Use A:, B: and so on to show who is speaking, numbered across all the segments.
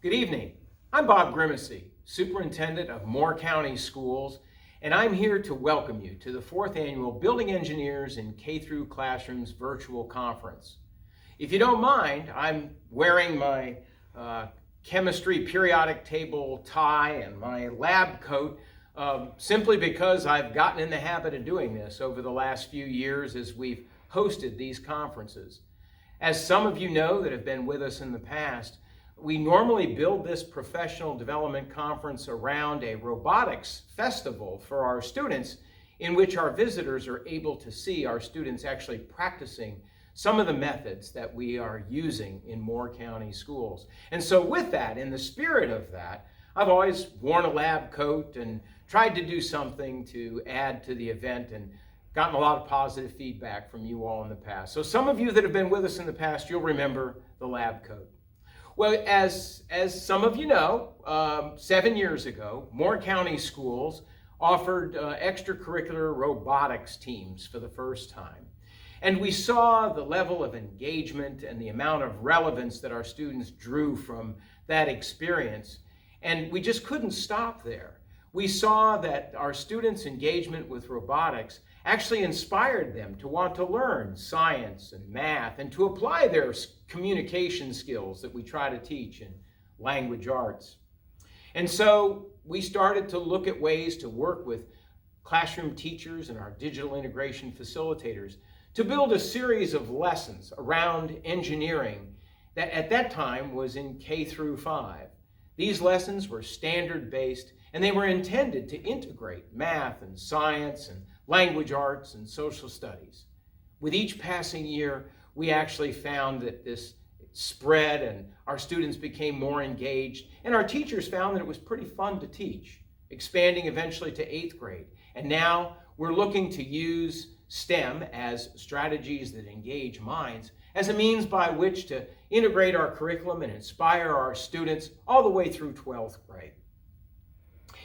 A: Good evening. I'm Bob Grimesey, Superintendent of Moore County Schools, and I'm here to welcome you to the 4th Annual Building Engineers in K-12 Classrooms Virtual Conference. If you don't mind, I'm wearing my chemistry periodic table tie and my lab coat simply because I've gotten in the habit of doing this over the last few years as we've hosted these conferences. As some of you know that have been with us in the past, we normally build this professional development conference around a robotics festival for our students, in which our visitors are able to see our students actually practicing some of the methods that we are using in Moore County schools. And so with that, in the spirit of that, I've always worn a lab coat and tried to do something to add to the event and gotten a lot of positive feedback from you all in the past. So some of you that have been with us in the past, you'll remember the lab coat. Well, as some of you know, 7 years ago, Moore County Schools offered extracurricular robotics teams for the first time. And we saw the level of engagement and the amount of relevance that our students drew from that experience. And we just couldn't stop there. We saw that our students' engagement with robotics actually inspired them to want to learn science and math and to apply their communication skills that we try to teach in language arts. And so we started to look at ways to work with classroom teachers and our digital integration facilitators to build a series of lessons around engineering that at that time was in K-5. These lessons were standard-based, and they were intended to integrate math and science and language arts and social studies. With each passing year, we actually found that this spread and our students became more engaged, and our teachers found that it was pretty fun to teach, expanding eventually to 8th grade. And now we're looking to use STEM as strategies that engage minds as a means by which to integrate our curriculum and inspire our students all the way through 12th grade.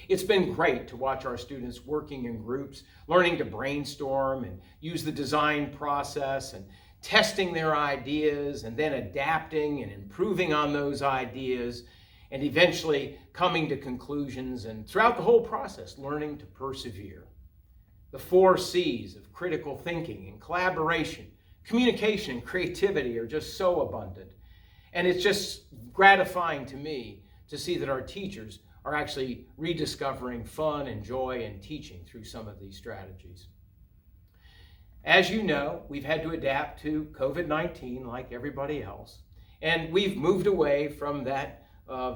A: It's been great to watch our students working in groups, learning to brainstorm and use the design process and testing their ideas and then adapting and improving on those ideas and eventually coming to conclusions, and throughout the whole process, learning to persevere. The 4 C's of critical thinking and collaboration, communication and creativity are just so abundant. And it's just gratifying to me to see that our teachers are actually rediscovering fun and joy in teaching through some of these strategies. As you know, we've had to adapt to COVID-19 like everybody else, and we've moved away from that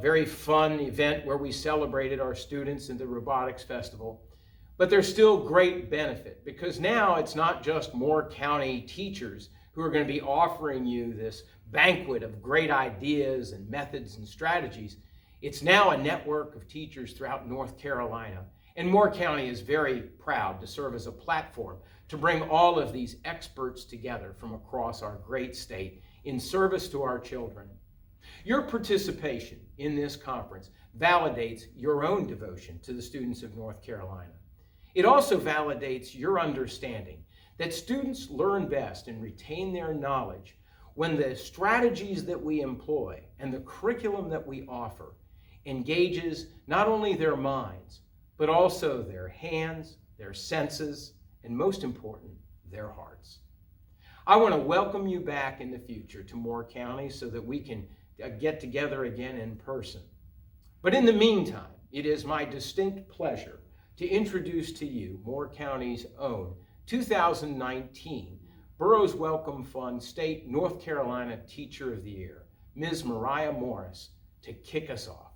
A: very fun event where we celebrated our students in the robotics festival. But there's still great benefit, because now it's not just Moore County teachers who are going to be offering you this banquet of great ideas and methods and strategies. It's now a network of teachers throughout North Carolina, and Moore County is very proud to serve as a platform to bring all of these experts together from across our great state in service to our children. Your participation in this conference validates your own devotion to the students of North Carolina. It also validates your understanding that students learn best and retain their knowledge when the strategies that we employ and the curriculum that we offer engages not only their minds, but also their hands, their senses, and most important, their hearts. I want to welcome you back in the future to Moore County so that we can get together again in person. But in the meantime, it is my distinct pleasure to introduce to you Moore County's own 2019 Burroughs Wellcome Fund State North Carolina Teacher of the Year, Ms. Mariah Morris, to kick us off.